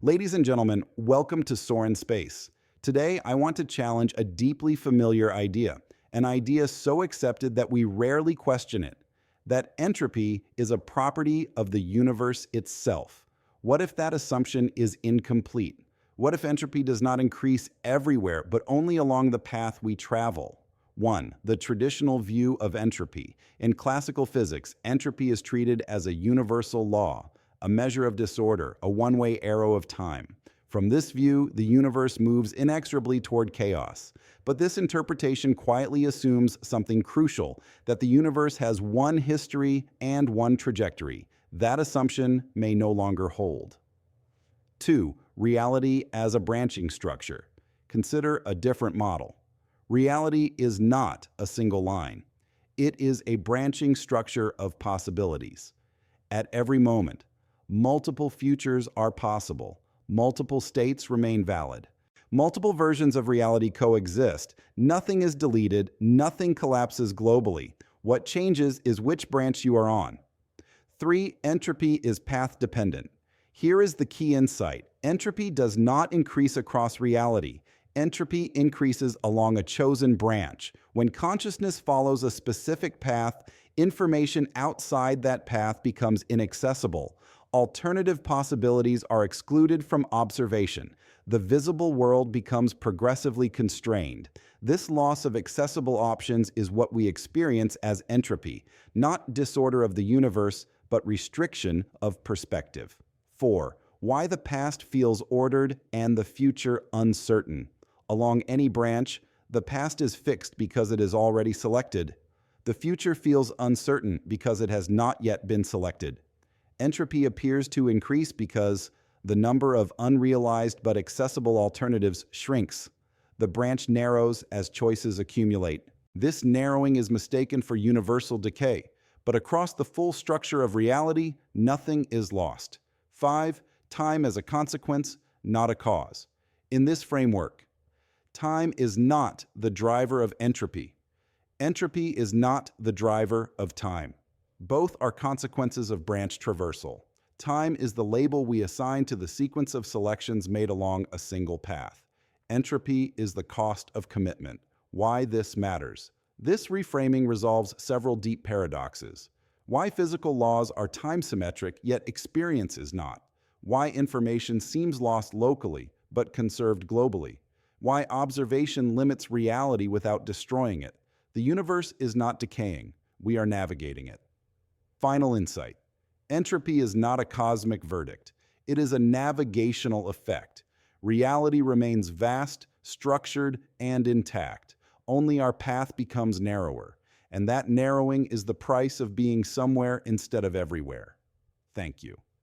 Ladies and gentlemen, welcome to Sorin Space. Today, I want to challenge a deeply familiar idea, an idea so accepted that we rarely question it, that entropy is a property of the universe itself. What if that assumption is incomplete? What if entropy does not increase everywhere, but only along the path we travel? 1. The traditional view of entropy. In classical physics, entropy is treated as a universal law, a measure of disorder, a one-way arrow of time. From this view, the universe moves inexorably toward chaos. But this interpretation quietly assumes something crucial, that the universe has one history and one trajectory. That assumption may no longer hold. 2. Reality as a branching structure. Consider a different model. Reality is not a single line. It is a branching structure of possibilities. At every moment, multiple futures are possible. Multiple states remain valid. Multiple versions of reality coexist. Nothing is deleted. Nothing collapses globally. What changes is which branch you are on. 3. Entropy is path-dependent. Here is the key insight. Entropy does not increase across reality. Entropy increases along a chosen branch. When consciousness follows a specific path, information outside that path becomes inaccessible. Alternative possibilities are excluded from observation. The visible world becomes progressively constrained. This loss of accessible options is what we experience as entropy, not disorder of the universe, but restriction of perspective. 4. Why the past feels ordered and the future uncertain. Along any branch, the past is fixed because it is already selected. The future feels uncertain because it has not yet been selected. Entropy appears to increase because the number of unrealized but accessible alternatives shrinks. The branch narrows as choices accumulate. This narrowing is mistaken for universal decay, but across the full structure of reality, nothing is lost. 5. Time as a consequence, not a cause. In this framework, time is not the driver of entropy. Entropy is not the driver of time. Both are consequences of branch traversal. Time is the label we assign to the sequence of selections made along a single path. Entropy is the cost of commitment. Why this matters. This reframing resolves several deep paradoxes. Why physical laws are time-symmetric, yet experience is not. Why information seems lost locally, but conserved globally. Why observation limits reality without destroying it. The universe is not decaying. We are navigating it. Final insight. Entropy is not a cosmic verdict. It is a navigational effect. Reality remains vast, structured, and intact. Only our path becomes narrower. And that narrowing is the price of being somewhere instead of everywhere. Thank you.